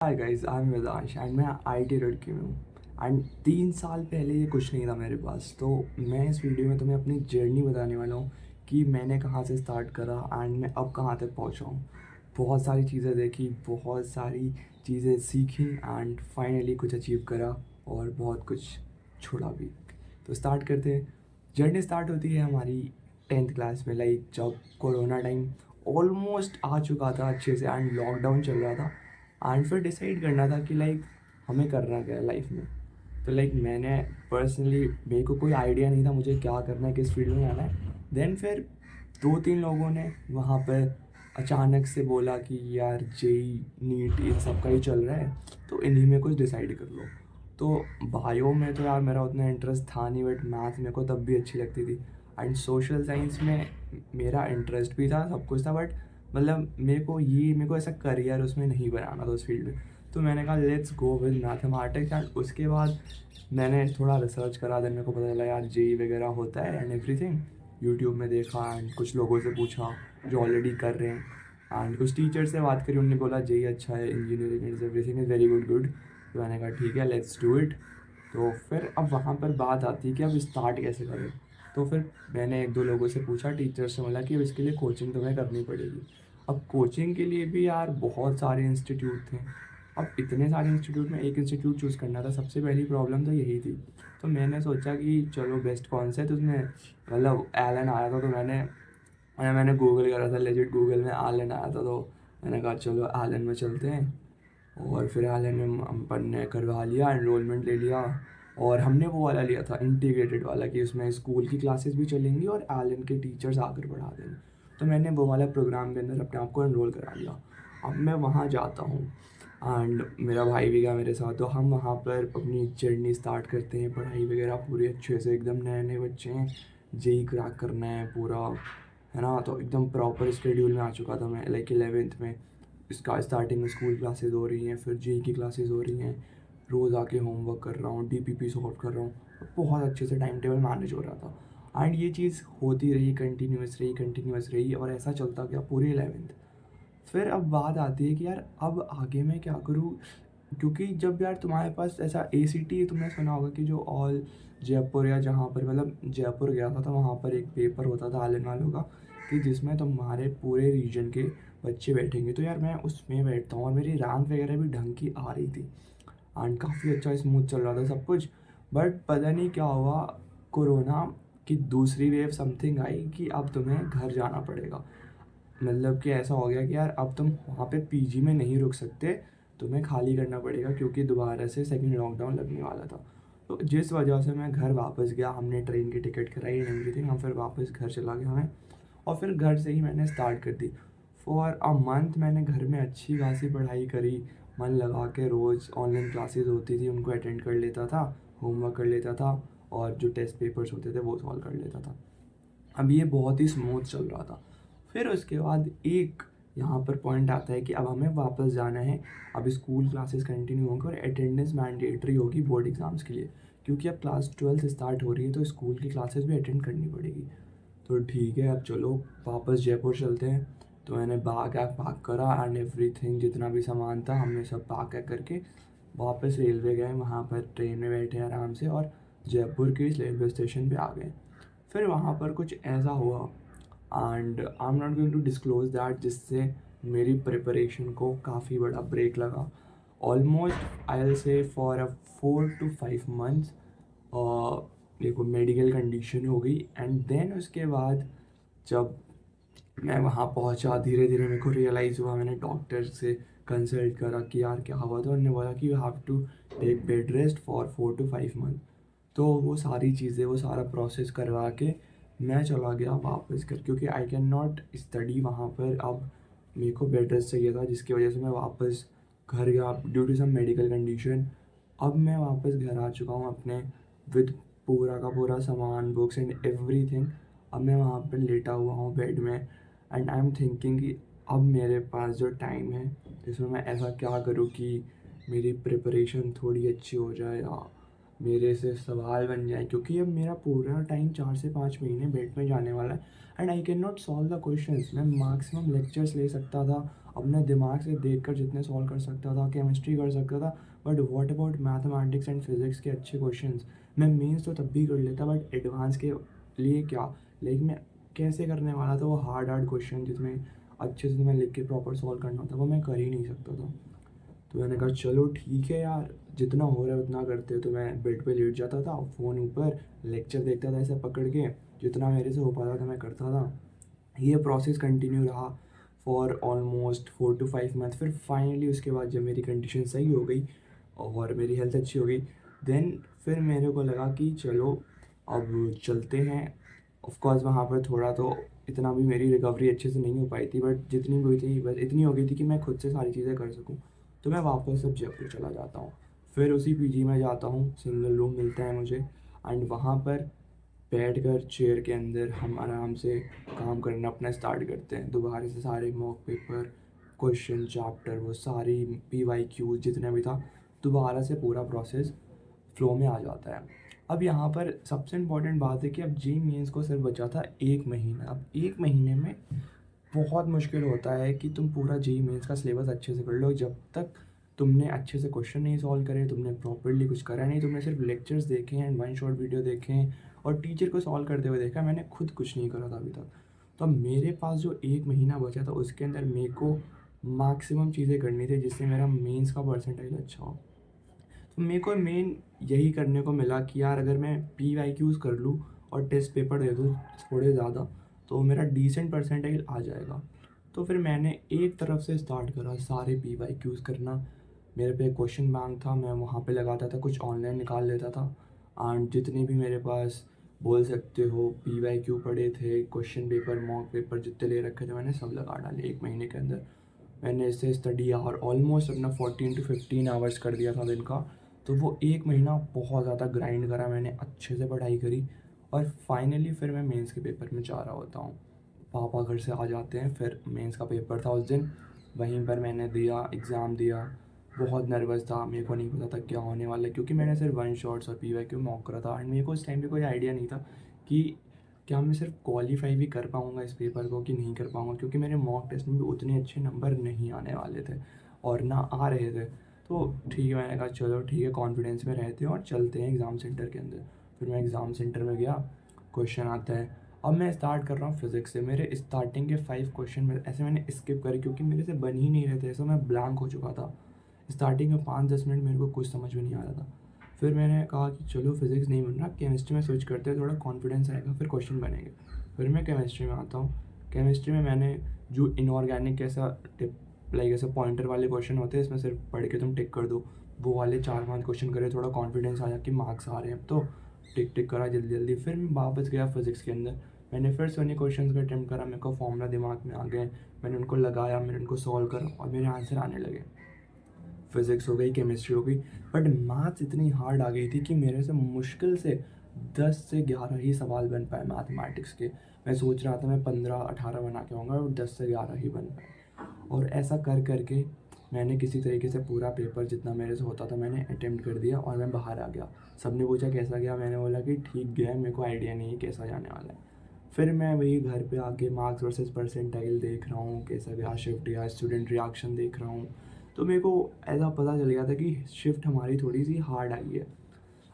Hi guys, I am Vedansh and मैं IT Roorkee में हूँ। एंड 3 साल पहले ये कुछ नहीं था मेरे पास। तो मैं इस वीडियो में तुम्हें अपनी जर्नी बताने वाला हूँ कि मैंने कहाँ से स्टार्ट करा एंड मैं अब कहाँ तक पहुँचा हूँ। बहुत सारी चीज़ें देखी, बहुत सारी चीज़ें सीखी एंड फाइनली कुछ अचीव करा और बहुत कुछ छोड़ा भी। तो स्टार्ट करते हैं। जर्नी स्टार्ट होती है हमारी 10th क्लास में, लाइक जब कोरोना टाइम ऑलमोस्ट आ चुका था अच्छे से एंड लॉकडाउन चल रहा था। एंड फिर डिसाइड करना था कि लाइक हमें करना क्या है लाइफ में। तो लाइक मैंने पर्सनली, मेरे को कोई आइडिया नहीं था मुझे क्या करना है, किस फील्ड में जाना है। देन फिर 2-3 लोगों ने वहाँ पर अचानक से बोला कि यार जेई नीट इन सब का ही चल रहा है, तो इन्हीं में कुछ डिसाइड कर लो। तो बायो में तो यार मेरा उतना इंटरेस्ट था नहीं, बट मैथ मेरे को तब भी अच्छी लगती थी। एंड सोशल साइंस में मेरा इंटरेस्ट भी था, सब कुछ था, बट मतलब मेरे को ऐसा करियर उसमें नहीं बनाना था उस फील्ड में। तो मैंने कहा let's go with mathematics. And उसके बाद मैंने थोड़ा रिसर्च करा, देन मेरे को पता चला यार जेई वगैरह होता है एंड एवरीथिंग। यूट्यूब में देखा एंड कुछ लोगों से पूछा जो ऑलरेडी कर रहे हैं, एंड कुछ टीचर से बात करी, उन्होंने बोला जेई अच्छा है, engineering is everything is very good good. तो मैंने कहा ठीक है, लेट्स डू इट। तो फिर अब वहाँ पर बात आती है कि अब स्टार्ट कैसे करें। तो फिर मैंने एक दो लोगों से पूछा, टीचर से बोला कि अब इसके लिए कोचिंग तुम्हें करनी पड़ेगी। अब कोचिंग के लिए भी यार बहुत सारे इंस्टीट्यूट थे। अब इतने सारे इंस्टीट्यूट में एक इंस्टीट्यूट चूज़ करना था, सबसे पहली प्रॉब्लम तो यही थी। तो मैंने सोचा कि चलो बेस्ट कौन सा है, तो उसमें मतलब एलन आया था। तो मैंने गूगल करा था, लेजिट गूगल में एलन आया था। तो मैंने कहा चलो एलन में चलते हैं। और फिर एलन में अपन ने करवा लिया, एनरोलमेंट ले लिया। और हमने वो वाला लिया था इंटीग्रेटेड वाला, कि उसमें स्कूल की क्लासेस भी चलेंगी और एलन के टीचर्स आकर पढ़ा देंगे। तो मैंने वो वाला प्रोग्राम के अंदर अपने आप को एनरोल करा लिया। अब मैं वहाँ जाता हूँ एंड मेरा भाई भी गया मेरे साथ। तो हम वहाँ पर अपनी जर्नी स्टार्ट करते हैं, पढ़ाई वगैरह पूरी अच्छे से, एकदम नए नए बच्चे हैं, जेई क्रैक करना है पूरा, है ना। तो एकदम प्रॉपर स्केड्यूल में आ चुका था मैं, लाइक 11th में इसका स्टार्टिंग में स्कूल क्लासेस हो रही हैं, फिर जेई की क्लासेस हो रही हैं, रोज़ आके होमवर्क कर रहा हूँ, डीपीपी सॉल्व कर रहा हूँ। बहुत अच्छे से टाइम टेबल मैनेज हो रहा था एंड ये चीज़ होती रही, कंटिन्यूस रही और ऐसा चलता गया पूरी 11th। फिर अब बात आती है कि यार अब आगे मैं क्या करूँ, क्योंकि जब यार तुम्हारे पास ऐसा ACT, तुमने सुना होगा कि जो ऑल जयपुर या जहाँ पर, मतलब जयपुर गया था तो वहाँ पर एक पेपर होता था आलन वालों का, कि जिसमें तुम्हारे पूरे रीजन के बच्चे बैठेंगे। तो यार मैं उसमें बैठता हूँ और मेरी रैंक वगैरह भी ढंग की आ रही थी एंड काफ़ी अच्छा स्मूथ चल रहा था सब कुछ। बट पता नहीं क्या हुआ, कोरोना की दूसरी वेव समथिंग आई कि अब तुम्हें घर जाना पड़ेगा। मतलब कि ऐसा हो गया कि यार अब तुम वहाँ पे पीजी में नहीं रुक सकते, तुम्हें खाली करना पड़ेगा, क्योंकि दोबारा से सेकंड लॉकडाउन लगने वाला था। तो जिस वजह से मैं घर वापस गया, हमने ट्रेन की टिकट कराई एंड एवरीथिंग, हम फिर वापस घर चला गया मैं। और फिर घर से ही मैंने स्टार्ट कर दी। फॉर अ मंथ मैंने घर में अच्छी खासी पढ़ाई करी, मन लगा के। रोज़ ऑनलाइन क्लासेस होती थी, उनको अटेंड कर लेता था, होमवर्क कर लेता था, और जो टेस्ट पेपर्स होते थे वो सॉल्व कर लेता था। अब ये बहुत ही स्मूथ चल रहा था। फिर उसके बाद एक यहाँ पर पॉइंट आता है कि अब हमें वापस जाना है। अब स्कूल क्लासेस कंटिन्यू होंगे और अटेंडेंस मैंडेटरी होगी बोर्ड एग्ज़ाम्स के लिए, क्योंकि अब क्लास 12th स्टार्ट हो रही है तो स्कूल की क्लासेस भी अटेंड करनी पड़ेगी। तो ठीक है, अब चलो वापस जयपुर चलते हैं। तो मैंने बैग वैग पैक करा एंड एवरीथिंग, जितना भी सामान था हमने सब पैक वैक करके वापस रेलवे गए। वहाँ पर ट्रेन में बैठे आराम से और जयपुर के इस रेलवे स्टेशन पे आ गए। फिर वहाँ पर कुछ ऐसा हुआ and I am not going to disclose that, जिससे मेरी प्रिपरेशन को काफ़ी बड़ा ब्रेक लगा। Almost I will say for a 4 to 5 months देखो मेडिकल कंडीशन हो गई। एंड देन उसके बाद जब मैं वहाँ पहुँचा, धीरे धीरे मेरे को रियलाइज़ हुआ, मैंने डॉक्टर से कंसल्ट करा कि यार क्या हुआ। तो उन्होंने बोला कि you have to take bed rest for 4 to 5 month। तो वो सारी चीज़ें, वो सारा प्रोसेस करवा के मैं चला गया वापस घर, क्योंकि आई कैन नॉट स्टडी वहाँ पर। अब मेरे को बेड रेस्ट चाहिए था, जिसकी वजह से मैं वापस घर गया due to some medical condition. अब मैं वापस घर आ चुका हूँ अपने, विद पूरा का पूरा सामान, बुक्स एंड एवरीथिंग। अब मैं वहाँ पर लेटा हुआ हूँ बेड में एंड आई एम थिंकिंग कि अब मेरे पास जो टाइम है, जिसमें मैं ऐसा क्या करूँ कि मेरी प्रिपरेशन थोड़ी अच्छी हो जाए या मेरे से सवाल बन जाए, क्योंकि अब मेरा पूरा टाइम 4 से 5 महीने बेड में जाने वाला है and I can not solve the questions. मैं मैक्सिमम लेक्चर्स ले सकता था, अपने दिमाग से देखकर जितने सॉल्व कर सकता था, केमिस्ट्री कर सकता था, but what about mathematics and physics के अच्छे क्वेश्चंस। मैं मेंस तो तब भी कर लेता, बट एडवांस के लिए क्या, लाइक मैं कैसे करने वाला था वो हार्ड हार्ड क्वेश्चन जिसमें अच्छे से मैं लिख के प्रॉपर सॉल्व करना होता, वो मैं कर ही नहीं सकता था। तो मैंने कहा चलो ठीक है यार, जितना हो रहा है उतना करते हैं। तो मैं बेड पे लेट जाता था, फ़ोन ऊपर, लेक्चर देखता था ऐसे पकड़ के, जितना मेरे से हो पाता था मैं करता था। ये प्रोसेस कंटिन्यू रहा फॉर ऑलमोस्ट 4 to 5 मंथ। फिर फाइनली उसके बाद जब मेरी कंडीशन सही हो गई और मेरी हेल्थ अच्छी हो गई, देन फिर मेरे को लगा कि चलो अब चलते हैं। ऑफ कोर्स वहाँ पर थोड़ा तो इतना भी मेरी रिकवरी अच्छे से नहीं हो पाई थी, बट जितनी भी हुई थी बस इतनी हो गई थी कि मैं खुद से सारी चीज़ें कर सकूँ। तो मैं वापस अब जयपुर चला जाता हूँ, फिर उसी पीजी में जाता हूँ, सिंगल रूम मिलता है मुझे, एंड वहाँ पर बैठकर चेयर के अंदर हम आराम से काम करना अपना स्टार्ट करते हैं। दोबारा से सारे मॉक पेपर, क्वेश्चन, चैप्टर, वो सारी PYQ जितना भी था, दोबारा से पूरा प्रोसेस फ्लो में आ जाता है। अब यहाँ पर सबसे इम्पोर्टेंट बात है कि अब जी मेंस को सिर्फ बचा था 1 महीना। अब 1 महीने में बहुत मुश्किल होता है कि तुम पूरा जेईई मेंस का सिलेबस अच्छे से पढ़ लो, जब तक तुमने अच्छे से क्वेश्चन नहीं सॉल्व करे, तुमने प्रॉपरली कुछ करा नहीं, तुमने सिर्फ लेक्चर्स देखे हैं, वन शॉट वीडियो देखे हैं और टीचर को सॉल्व करते हुए देखा। मैंने खुद कुछ नहीं करा था अभी तक। तो अब मेरे पास जो 1 महीना बचा था उसके अंदर मेरे को मैक्सिमम चीज़ें करनी थी जिससे मेरा मेंस का परसेंटाइल अच्छा हो। तो मेरे को मेन यही करने को मिला कि यार अगर मैं PYQs कर लूँ और टेस्ट पेपर दे दूँ थोड़े ज़्यादा, तो मेरा डिसेंट परसेंटाइल आ जाएगा। तो फिर मैंने एक तरफ से स्टार्ट करा सारे PYQs करना। मेरे पे क्वेश्चन बैंक था, मैं वहाँ पे लगाता था, कुछ ऑनलाइन निकाल लेता था, एंड जितने भी मेरे पास बोल सकते हो PYQ पड़े थे, क्वेश्चन पेपर, मॉक पेपर जितने ले रखे थे मैंने सब लगा डाले 1 महीने के अंदर। मैंने इससे स्टडी आवर ऑलमोस्ट अपना 14 to 15 आवर्स कर दिया था दिन का। तो वो 1 महीना बहुत ज़्यादा ग्राइंड करा मैंने, अच्छे से पढ़ाई करी, और फाइनली फिर मैं मेंस के पेपर में जा रहा होता हूँ। पापा घर से आ जाते हैं, फिर मेंस का पेपर था उस दिन, वहीं पर मैंने दिया, एग्ज़ाम दिया। बहुत नर्वस था, मेरे को नहीं पता था क्या होने वाला है, क्योंकि मैंने सिर्फ वन शॉट्स और PYQ मॉक करा था, एंड मेरे को उस टाइम पे कोई आइडिया नहीं था कि क्या मैं सिर्फ क्वालिफाई भी कर पाऊँगा इस पेपर को कि नहीं कर पाऊँगा, क्योंकि मेरे मॉक टेस्ट में भी उतने अच्छे नंबर नहीं आने वाले थे और ना आ रहे थे। तो ठीक है, मैंने कहा चलो ठीक है, कॉन्फिडेंस में रहते हैं और चलते हैं एग्ज़ाम सेंटर के अंदर। फिर मैं एग्ज़ाम सेंटर में गया, क्वेश्चन आता है। अब मैं स्टार्ट कर रहा हूँ फिज़िक्स से। मेरे स्टार्टिंग के 5 क्वेश्चन में ऐसे मैंने स्किप करे क्योंकि मेरे से बन ही नहीं रहे थे, ऐसा मैं ब्लैंक हो चुका था। स्टार्टिंग में 5-10 मिनट मेरे को कुछ समझ में नहीं आ रहा था। फिर मैंने कहा कि चलो फिज़िक्स नहीं बन रहा, केमिस्ट्री में स्विच करते हैं, थोड़ा कॉन्फिडेंस आएगा, फिर क्वेश्चन बनेंगे। फिर मैं केमिस्ट्री में आता हूँ। केमिस्ट्री में मैंने जो इनऑर्गेनिक ऐसा टिप, लाइक ऐसे पॉइंटर वाले क्वेश्चन होते हैं, इसमें सिर्फ पढ़ के तुम टिक कर दो, वो वाले 4-5 क्वेश्चन करे, थोड़ा कॉन्फिडेंस आया कि मार्क्स आ रहे हैं, तो टिक टिक करा जल्दी जल्दी। फिर मैं वापस गया फिज़िक्स के अंदर, मैंने फिर से उन्हीं क्वेश्चन का अटैम्प्ट करा, मेरे को फॉर्मूला दिमाग में आ गए, मैंने उनको लगाया, मैंने उनको सॉल्व करा और मेरे आंसर आने लगे। फिज़िक्स हो गई, केमिस्ट्री हो गई, बट मैथ्स इतनी हार्ड आ गई थी कि मेरे से मुश्किल से 10 से 11 ही सवाल बन पाए मैथमेटिक्स के। मैं सोच रहा था मैं 15-18 बना के आऊँगा और 10 से 11 ही बन पाए। और ऐसा कर करके मैंने किसी तरीके से पूरा पेपर जितना मेरे से होता था मैंने अटेम्प्ट कर दिया और मैं बाहर आ गया। सबने पूछा कैसा गया, मैंने बोला कि ठीक गया, मेरे को आइडिया नहीं है कैसा जाने वाला है। फिर मैं वही घर पे आके मार्क्स वर्सेस परसेंटाइल देख रहा हूँ, कैसा गया शिफ्ट या स्टूडेंट रिएक्शन देख रहा हूँ। तो मेरे को ऐसा पता चल गया था कि शिफ्ट हमारी थोड़ी सी हार्ड आई है।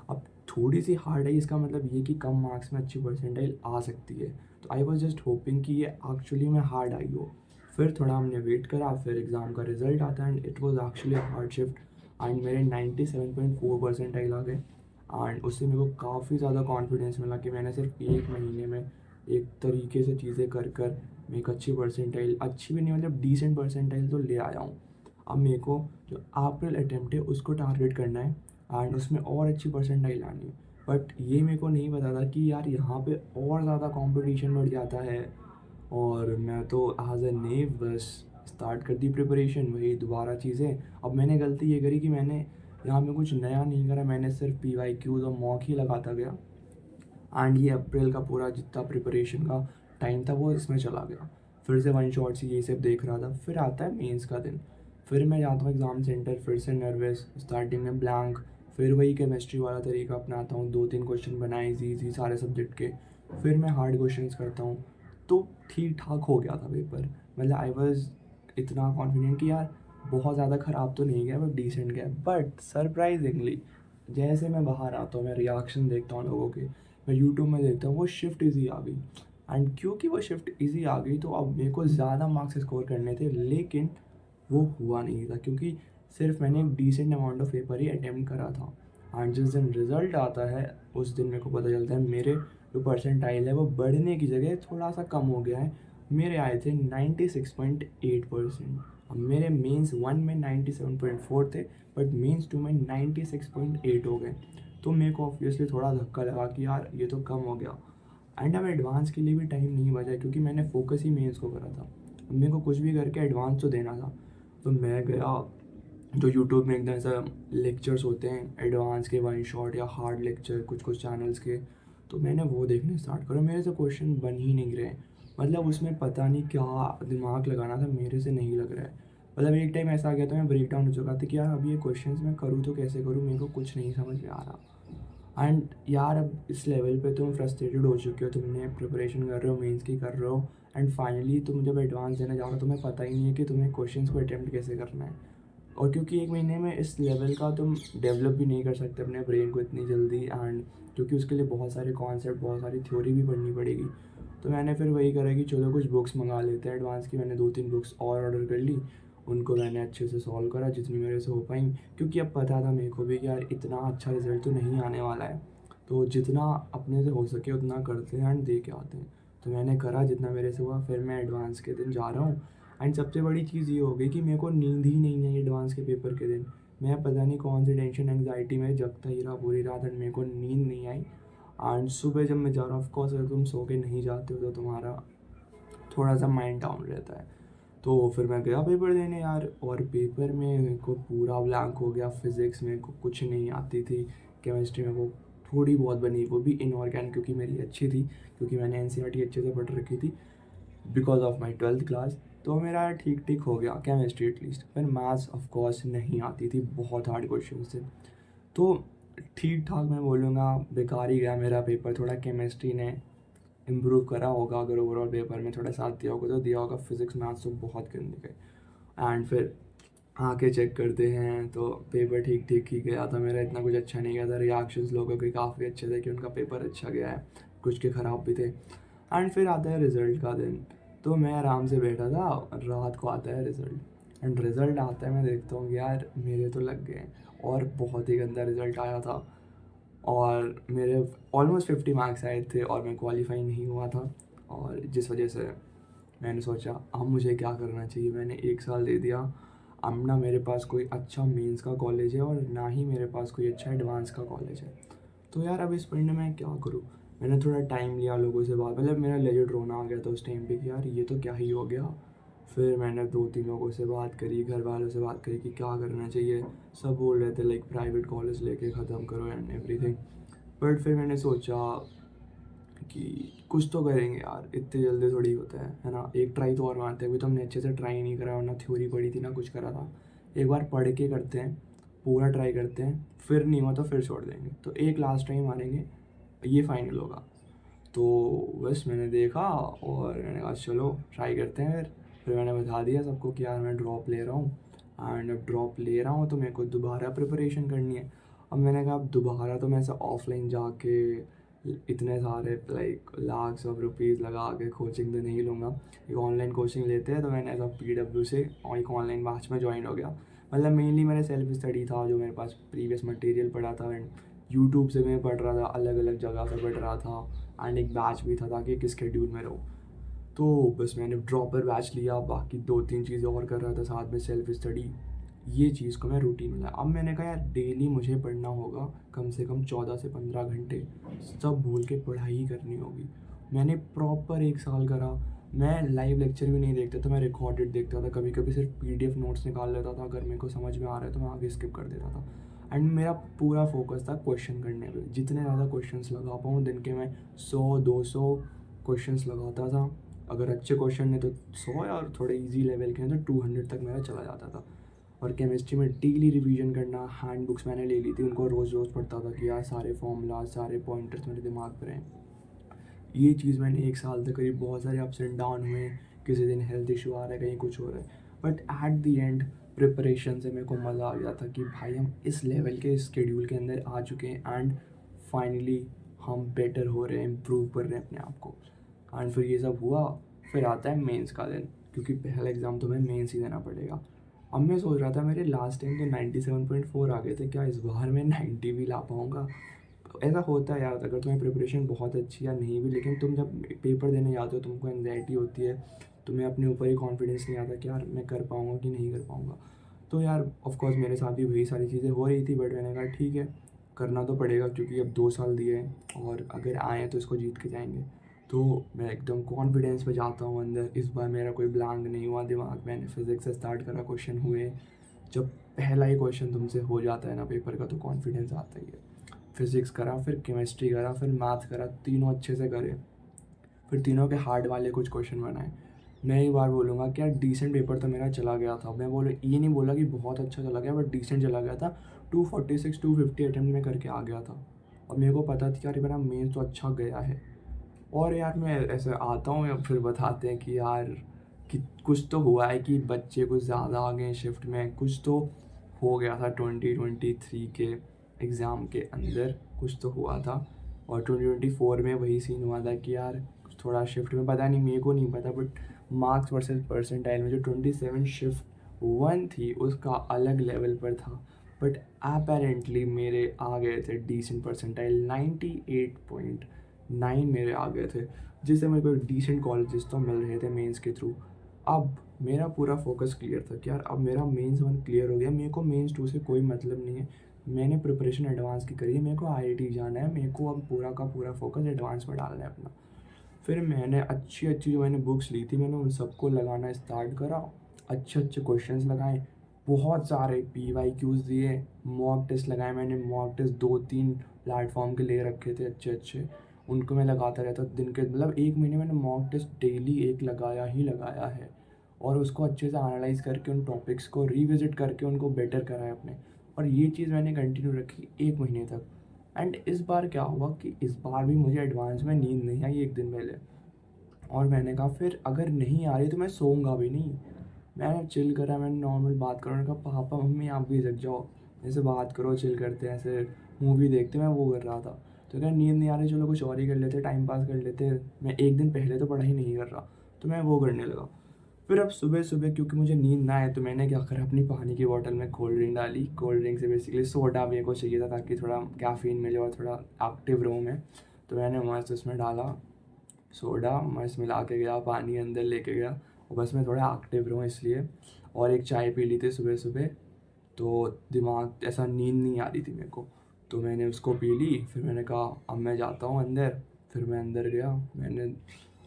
अब थोड़ी सी हार्ड आई इसका मतलब ये कि कम मार्क्स में अच्छी परसेंटाइल आ सकती है। तो आई वॉज जस्ट होपिंग कि ये एक्चुअली में हार्ड आई हो। फिर थोड़ा हमने वेट करा, फिर एग्ज़ाम का रिजल्ट आता है and it was actually hard shift, and मेरे 97.4 परसेंटाइल आ गए। एंड उससे मेरे को काफ़ी ज़्यादा कॉन्फिडेंस मिला कि मैंने सिर्फ 1 महीने में एक तरीके से चीज़ें कर कर मैं एक अच्छी परसेंटाइल, अच्छी भी नहीं मतलब डिसेंट परसेंटाइल तो ले आया हूँ। अब मेरे को जो अप्रैल अटेम्प्ट है उसको टारगेट करना है एंड उसमें और अच्छी परसेंटाइल आनी है। बट ये मेरे को नहीं पता था कि यार यहाँ पे और ज़्यादा कंपटीशन बढ़ जाता है, और मैं तो एज ए नेव बस स्टार्ट कर दी प्रिपरेशन, वही दोबारा चीज़ें। अब मैंने गलती ये करी कि मैंने यहाँ पे कुछ नया नहीं करा, मैंने सिर्फ PYQs और मॉक ही लगाता गया, एंड ये अप्रैल का पूरा जितना प्रिपरेशन का टाइम था वो इसमें चला गया। फिर से वन शॉट से ये सब देख रहा था। फिर आता है मेंस का दिन, फिर मैं जाता हूँ एग्ज़ाम सेंटर, फिर से नर्वस, स्टार्टिंग में ब्लैंक, फिर वही केमिस्ट्री वाला तरीका अपनाता हूँ, 2-3 क्वेश्चन बनाए इजी सारे सब्जेक्ट के, फिर मैं हार्ड क्वेश्चंस करता हूँ। तो ठीक ठाक हो गया था पेपर, मतलब आई वॉज इतना कॉन्फिडेंट कि यार बहुत ज़्यादा ख़राब तो नहीं गया, बट डिसेंट गया। बट सरप्राइजिंगली जैसे मैं बाहर आता हूँ, मैं रिएक्शन देखता हूँ लोगों के, मैं यूट्यूब में देखता हूँ, वो शिफ्ट ईज़ी आ गई। एंड क्योंकि वो शिफ्ट ईज़ी आ गई तो अब मेरे को ज़्यादा मार्क्स स्कोर करने थे, लेकिन वो हुआ नहीं था क्योंकि सिर्फ मैंने एक डिसेंट अमाउंट ऑफ पेपर ही अटेम्प्ट करा था। एंड जिस दिन रिज़ल्ट आता है उस दिन मेरे को पता चलता है मेरे जो परसेंटाइल है वो बढ़ने की जगह थोड़ा सा कम हो गया है। मेरे आए थे 96.8%। अब मेरे मेंस 1 में 97.4 थे, बट मेंस 2 में 96.8 हो गए। तो मेरे को ऑब्वियसली थोड़ा धक्का लगा कि यार ये तो कम हो गया। एंड अब एडवांस के लिए भी टाइम नहीं बचा क्योंकि मैंने फोकस ही मेंस को करा था। अब मेरे को कुछ भी करके एडवांस तो देना था। तो मैं गया, जो यूट्यूब में एकदम ऐसा लेक्चर्स होते हैं एडवांस के, वन शॉट या हार्ड लेक्चर कुछ कुछ चैनल्स के, तो मैंने वो देखने स्टार्ट करा। मेरे से क्वेश्चन बन ही नहीं रहे, मतलब उसमें पता नहीं क्या दिमाग लगाना था, मेरे से नहीं लग रहा है। मतलब एक टाइम ऐसा आ गया था, मैं ब्रेक डाउन हो चुका था कि यार अब ये क्वेश्चंस मैं करूँ तो कैसे करूँ, मेरे को कुछ नहीं समझ में आ रहा। एंड यार अब इस लेवल पे तुम फ्रस्ट्रेटेड हो चुके हो, तुमने प्रिपरेशन कर रहे हो, मेंस की कर रहे हो, एंड फाइनली तुम जब एडवांस देने जा रहे हो तुम्हें पता ही नहीं है कि तुम्हें क्वेश्चंस को अटेम्प्ट कैसे करना है। और क्योंकि एक महीने में इस लेवल का तुम डेवलप भी नहीं कर सकते अपने ब्रेन को इतनी जल्दी, एंड क्योंकि उसके लिए बहुत सारे कॉन्सेप्ट, बहुत सारी थ्योरी भी पढ़नी पड़ेगी। तो मैंने फिर वही करा कि चलो कुछ बुक्स मंगा लेते हैं एडवांस की। मैंने 2-3 बुक्स और ऑर्डर कर ली, उनको मैंने अच्छे से सॉल्व करा जितनी मेरे से हो पाई, क्योंकि अब पता था मेरे को भी कि यार इतना अच्छा रिजल्ट तो नहीं आने वाला है। तो जितना अपने से हो सके उतना करते हैं एंड दे के आते हैं। तो मैंने करा जितना मेरे से हुआ, फिर मैं एडवांस के दिन जा रहा हूँ। एंड सबसे बड़ी चीज़ ये हो गई कि मेरे को नींद ही नहीं आई एडवांस के पेपर के दिन। मैं पता नहीं कौन सी टेंशन एंग्जाइटी में जगता ही रहा पूरी रात, एंड मेरे को नींद नहीं आई। एंड सुबह जब मैं जा रहा हूँ, ऑफकोर्स अगर तुम सो के नहीं जाते हो तो तुम्हारा थोड़ा सा माइंड डाउन रहता है। तो फिर मैं गया पेपर देने यार, और पेपर में मेरे को पूरा ब्लैंक हो गया। फिज़िक्स में को कुछ नहीं आती थी, केमिस्ट्री में वो थोड़ी बहुत बनी, वो भी इनऑर्गेनिक क्योंकि मेरी अच्छी थी, क्योंकि मैंने एनसीईआरटी अच्छे से पढ़ रखी थी because of my 12th class. तो मेरा ठीक ठीक हो गया केमिस्ट्री एटलीस्ट। फिर मैथ्स ऑफ कोर्स नहीं आती थी, बहुत हार्ड क्वेश्चन थे। तो ठीक ठाक मैं बोलूँगा बेकार ही गया मेरा पेपर। थोड़ा केमिस्ट्री ने इम्प्रूव करा होगा, अगर ओवरऑल पेपर में थोड़ा साथ दिया होगा तो दिया होगा। फिज़िक्स मैथ्स तो बहुत गंदे गए। एंड फिर आके चेक करते हैं तो पेपर ठीक ठीक ही गया था मेरा, इतना कुछ अच्छा नहीं गया था। रिएक्शंस लोगों के काफ़ी अच्छे थे कि उनका पेपर अच्छा गया है, कुछ के ख़राब भी थे। एंड फिर आता है रिज़ल्ट का दिन, तो मैं आराम से बैठा था, रात को आता है रिज़ल्ट। एंड रिज़ल्ट आता है, मैं देखता हूँ यार मेरे तो लग गए, और बहुत ही गंदा रिज़ल्ट आया था। और मेरे ऑलमोस्ट 50 मार्क्स आए थे और मैं क्वालिफाई नहीं हुआ था। और जिस वजह से मैंने सोचा अब मुझे क्या करना चाहिए। मैंने 1 साल दे दिया। अब ना मेरे पास कोई अच्छा मेंस का कॉलेज है और ना ही मेरे पास कोई अच्छा एडवांस का कॉलेज है। तो यार अब इस पॉइंट में मैं क्या करूँ। मैंने थोड़ा टाइम लिया लोगों से बात, मतलब मेरा लेजिट रोना आ गया था उस टाइम पे कि यार ये तो क्या ही हो गया। फिर मैंने 2-3 लोगों से बात करी, घर वालों से बात करी कि क्या करना चाहिए। सब बोल रहे थे लाइक प्राइवेट कॉलेज लेके ख़त्म करो एंड एवरीथिंग। बट फिर मैंने सोचा कि कुछ तो करेंगे यार, इतने जल्दी थोड़ी होता है ना। एक ट्राई तो और मारते हैं। अभी तो हमने अच्छे से ट्राई नहीं करा, ना थ्योरी पढ़ी थी ना कुछ करा था। एक बार पढ़ के करते हैं, पूरा ट्राई करते हैं, फिर नहीं हुआ तो फिर छोड़ देंगे। तो एक लास्ट टाइम मारेंगे, ये फाइनल होगा। तो बस मैंने देखा और मैंने कहा चलो ट्राई करते हैं। फिर मैंने बता दिया सबको कि यार मैं ड्रॉप ले रहा हूँ। एंड अब ड्रॉप ले रहा हूँ तो मेरे को दोबारा प्रिपरेशन करनी है। अब मैंने कहा अब दोबारा तो मैं ऐसा ऑफलाइन जाके इतने सारे लाइक लाख्स ऑफ रुपीज़ लगा के कोचिंग तो नहीं लूँगा। एक ऑनलाइन कोचिंग लेते हैं। तो मैंने ऐसा PW से और एक ऑनलाइन बैच में ज्वाइन हो गया। मतलब मेनली मेरा सेल्फ स्टडी था, जो मेरे पास प्रीवियस मटेरियल पड़ा था, एंड यूट्यूब से मैं पढ़ रहा था, अलग अलग जगह से पढ़ रहा था। एंड एक बैच भी था ताकि एक स्केड्यूल में रहूँ। तो बस मैंने ड्रॉपर बैच लिया, बाकी 2-3 चीज़ें और कर रहा था साथ में, सेल्फ स्टडी। ये चीज़ को मैं रूटीन में लाया। अब मैंने कहा यार डेली मुझे पढ़ना होगा कम से कम 14 से 15 घंटे, सब भूल के पढ़ाई करनी होगी। मैंने प्रॉपर 1 साल करा। मैं लाइव लेक्चर भी नहीं देखता था, मैं रिकॉर्डेड देखता था। कभी कभी सिर्फ PDF नोट्स निकाल लेता था, अगर मेरे को समझ में आ रहा है तो मैं आगे स्किप कर देता था। एंड मेरा पूरा फोकस था क्वेश्चन करने पे, जितने ज़्यादा क्वेश्चंस लगा पाऊँ दिन के। मैं 100-200 क्वेश्चंस लगाता था। अगर अच्छे क्वेश्चन ने तो 100, और थोड़े इजी लेवल के हैं तो 200 तक मेरा चला जाता था। और केमिस्ट्री में डेली रिवीजन करना, हैंड बुक्स मैंने ले ली थी, उनको रोज़ रोज़ पढ़ता था कि यार सारे फॉर्मूलाज, सारे पॉइंटर्स मेरे दिमाग पर हैं। ये चीज़ मैंने 1 साल तक करी। बहुत सारे अप्स एंड डाउन हुए, किसी दिन हेल्थ इशू आ रहा है, कहीं कुछ हो रहा है। But at the end preparation से मेरे को मज़ा आ गया था कि भाई हम इस लेवल के स्केड्यूल के अंदर आ चुके हैं एंड फाइनली हम बेटर हो रहे हैं, इम्प्रूव कर रहे हैं अपने आप को। एंड फिर ये सब हुआ, फिर आता है मेंस का दिन, क्योंकि पहला एग्ज़ाम तो हमें मेंस ही देना पड़ेगा। अब मैं सोच रहा था मेरे लास्ट टाइम तो 97.4 आ गए थे, क्या इस बार मैं 90 भी ला पाऊँगा? ऐसा होता है यार, अगर तुम्हें प्रिपरेशन बहुत अच्छी या नहीं भी, लेकिन तुम जब पेपर देने जाते हो तुमको एंग्जाइटी होती है, तुम्हें अपने ऊपर ही कॉन्फिडेंस नहीं आता कि यार मैं कर पाऊँगा कि नहीं कर पाऊँगा। तो यार ऑफ कोर्स मेरे साथ भी वही सारी चीज़ें हो रही थी, बट मैंने कहा ठीक है, करना तो पड़ेगा क्योंकि अब 2 साल दिए हैं और अगर आए हैं तो इसको जीत के जाएंगे। तो मैं एकदम कॉन्फिडेंस में जाता हूँ अंदर। इस बार मेरा कोई ब्लैंक नहीं हुआ दिमाग, मैंने फिज़िक्स से स्टार्ट करा, क्वेश्चन हुए। जब पहला ही क्वेश्चन तुमसे हो जाता है ना पेपर का, तो कॉन्फिडेंस आता ही है। फिज़िक्स करा, फिर केमिस्ट्री करा, फिर मैथ करा, तीनों अच्छे से करे। फिर तीनों के हार्ड वाले कुछ क्वेश्चन बनाए। मैं एक बार बोलूँगा कि यार डिसेंट पेपर तो मेरा चला गया था। मैं ये नहीं बोला कि बहुत अच्छा चला गया, बट डिसेंट चला गया था। 246 250 अटेम्प्ट में करके आ गया था और मेरे को पता था कि यार मेरा मेन तो अच्छा गया है। और यार मैं ऐसे आता हूँ या फिर बताते हैं कि यार कि कुछ तो हुआ है, कि बच्चे कुछ ज़्यादा आ गए शिफ्ट में, कुछ तो हो गया था 2023 के एग्ज़ाम के अंदर, कुछ तो हुआ था। और 2024 में वही सीन हुआ था कि यार थोड़ा शिफ्ट में, पता नहीं, मेरे को नहीं पता, बट मार्क्स वर्सेस परसेंटाइल में जो 27 शिफ्ट 1 थी उसका अलग लेवल पर था। बट अपेरेंटली मेरे आ गए थे डिसेंट परसेंटाइल, 98.9 मेरे आ गए थे, जिससे मेरे को डिसेंट कॉलेजेस तो मिल रहे थे मेंस के थ्रू। अब मेरा पूरा फोकस क्लियर था कि यार अब मेरा मेंस 1 क्लियर हो गया, मेरे को मेंस 2 से कोई मतलब नहीं है। मैंने प्रिपरेशन एडवांस की करी है, मेरे को आईआईटी जाना है, मेरे को अब पूरा का पूरा फोकस एडवांस में डालना है अपना। फिर मैंने अच्छी अच्छी जो मैंने बुक्स ली थी, मैंने उन सबको लगाना स्टार्ट करा। अच्छे अच्छे क्वेश्चंस लगाए, बहुत सारे PYQs दिए, मॉक टेस्ट लगाए मैंने। मॉक टेस्ट 2-3 प्लेटफॉर्म के ले रखे थे अच्छे अच्छे, उनको मैं लगाता रहता दिन के, मतलब 1 महीने मैंने मॉक टेस्ट डेली एक लगाया ही लगाया है। और उसको अच्छे से एनालाइज करके उन टॉपिक्स को रिविजिट करके उनको बेटर करा है अपने। और ये चीज़ मैंने कंटिन्यू रखी 1 महीने तक। एंड इस बार क्या हुआ कि इस बार भी मुझे एडवांस में नींद नहीं आई एक दिन पहले। और मैंने कहा फिर अगर नहीं आ रही तो मैं सोऊंगा भी नहीं। मैंने चिल करा, मैंने नॉर्मल बात करा, मैंने कहा पापा मम्मी आप भी जग जाओ, ऐसे बात करो, चिल करते हैं, ऐसे मूवी देखते। मैं वो कर रहा था। तो क्या नींद नहीं आ रही, चलो कुछ और ही कर लेते, टाइम पास कर लेते। मैं एक दिन पहले तो पढ़ाई नहीं कर रहा, तो मैं वो करने लगा। फिर अब सुबह सुबह क्योंकि मुझे नींद ना आए, तो मैंने क्या करा, अपनी पानी की बोतल में कोल्ड ड्रिंक डाली। कोल्ड ड्रिंक से बेसिकली सोडा मेरे को चाहिए था ताकि थोड़ा कैफीन मिले और थोड़ा एक्टिव रहूँ मैं। तो मैंने मस्त उसमें डाला सोडा, मस्त मिला के गया, पानी अंदर लेके गया, और बस मैं थोड़ा एक्टिव रहूँ इसलिए। और एक चाय पी ली थी सुबह सुबह, तो दिमाग ऐसा, नींद नहीं आ रही थी मेरे को, तो मैंने उसको पी ली। फिर मैंने कहा अब मैं जाता हूँ अंदर। फिर मैं अंदर गया, मैंने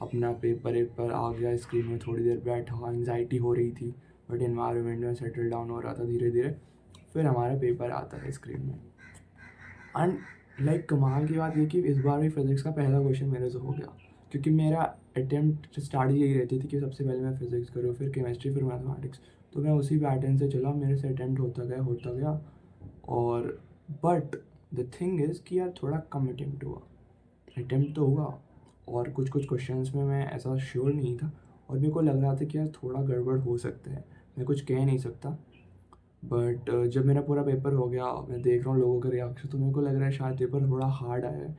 अपना पेपर एक पर आ गया, स्क्रीन में थोड़ी देर बैठा, एंग्जाइटी हो रही थी, बट इन्वायरमेंट में सेटल डाउन हो रहा था धीरे धीरे। फिर हमारा पेपर आता है स्क्रीन में। एंड कमाल की बात ये कि इस बार भी फिज़िक्स का पहला क्वेश्चन मेरे से हो गया, क्योंकि मेरा अटेम्प्ट स्टार्ट यही रहती थी कि सबसे पहले मैं फिज़िक्स करूँ, फिर केमिस्ट्री, फिर मैथमेटिक्स। तो मैं उसी पैटर्न से चला, मेरे से अटेम्प्ट होता गया होता गया। और बट द थिंग इज़ कि यार थोड़ा कम अटेम्प्ट हुआ, अटेम्प्ट तो हुआ, और कुछ कुछ क्वेश्चंस में मैं ऐसा श्योर नहीं था, और मेरे को लग रहा था कि यार थोड़ा गड़बड़ हो सकता है, मैं कुछ कह नहीं सकता। बट जब मेरा पूरा पेपर हो गया, मैं देख रहा हूँ लोगों का रिएक्शन, तो मेरे को लग रहा है शायद पेपर थोड़ा हार्ड आया है।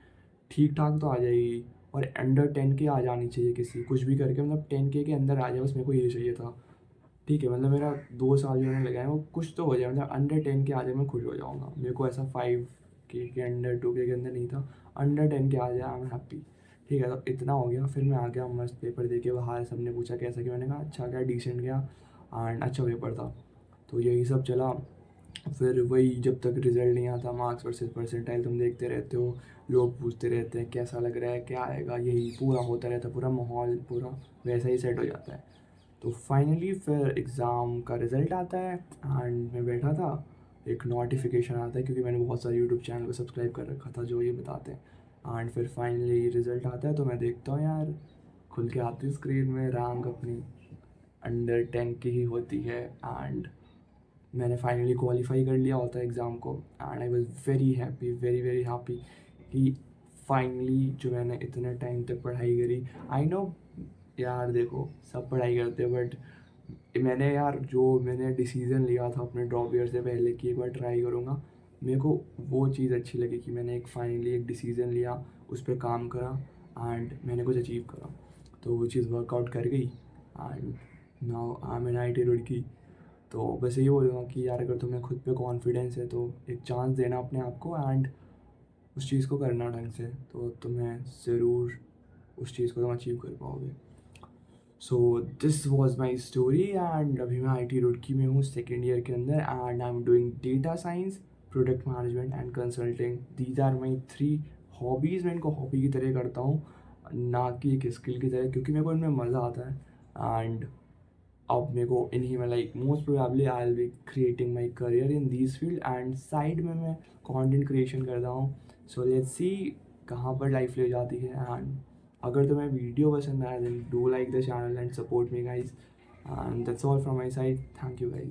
ठीक ठाक तो आ जाएगी, और अंडर 10K आ जानी चाहिए, किसी कुछ भी करके, मतलब 10K के अंदर आ जाए, बस मेरे को ये चाहिए था। ठीक है, मतलब मेरा 2 साल जो मैंने लगाया वो कुछ तो हो जाए, मतलब अंडर 10K आ जाए, मैं खुश हो जाऊँगा। मेरे को ऐसा 5K के अंदर, 2K के अंदर नहीं था, अंडर 10K आ जाए, आई एम हैप्पी। ठीक है, तो इतना हो गया। फिर मैं आ गया मस्त, पेपर दे के बाहर, सबने पूछा कैसा गया, मैंने कहा अच्छा गया, डिसेंट गया, एंड अच्छा पेपर था। तो यही सब चला। फिर वही, जब तक रिजल्ट नहीं आता, मार्क्स वर्सेस परसेंटाइल तुम देखते रहते हो, लोग पूछते रहते हैं कैसा लग रहा है, क्या आएगा, यही पूरा होता रहता है, पूरा माहौल पूरा वैसा ही सेट हो जाता है। तो फाइनली फिर एग्ज़ाम का रिज़ल्ट आता है, एंड मैं बैठा था, एक नोटिफिकेशन आता है, क्योंकि मैंने बहुत सारे यूट्यूब चैनल को सब्सक्राइब कर रखा था जो ये बताते हैं। एंड फिर फाइनली रिज़ल्ट आता है, तो मैं देखता हूँ यार, खुल के आती स्क्रीन में रैंक अपनी अंडर 10 की ही होती है। एंड मैंने फाइनली क्वालिफाई कर लिया होता है एग्ज़ाम को, and I was very happy, very very happy कि फाइनली जो मैंने इतने टाइम तक पढ़ाई करी। आई नो यार, देखो सब पढ़ाई करते हैं, बट मैंने यार जो मैंने डिसीज़न लिया था अपने ड्रॉप ईयर से पहले कि एक बार ट्राई करूँगा, मेरे को वो चीज़ अच्छी लगी कि मैंने एक फाइनली एक डिसीज़न लिया, उस पर काम करा एंड मैंने कुछ अचीव करा। तो वो चीज़ वर्कआउट कर गई and now I am in IT Roorkee. तो बस यही बोलूँगा कि यार अगर तुम्हें खुद पे कॉन्फिडेंस है तो एक चांस देना अपने आप को एंड उस चीज़ को करना ढंग से, तो तुम्हें ज़रूर उस चीज़ को तुम अचीव कर पाओगे। So this was my story and अभी मैं IT रुड़की में हूँ सेकेंड ईयर के अंदर and I am doing data science, product management and consulting. These are my 3 hobbies. मैं इनको हॉबी की तरह करता हूँ, ना कि एक स्किल की तरह, क्योंकि मेरे को इनमें मज़ा आता है एंड अब मेरे को इन्हीं में like most probably I will be creating my career in this field and side में मैं कंटेंट क्रिएशन करता हूँ। सो लेट्स सी कहाँ पर लाइफ ले जाती है एंड अगर तुम्हें वीडियो पसंद आया then do like the channel and support me guys and that's all from my side. Thank you guys.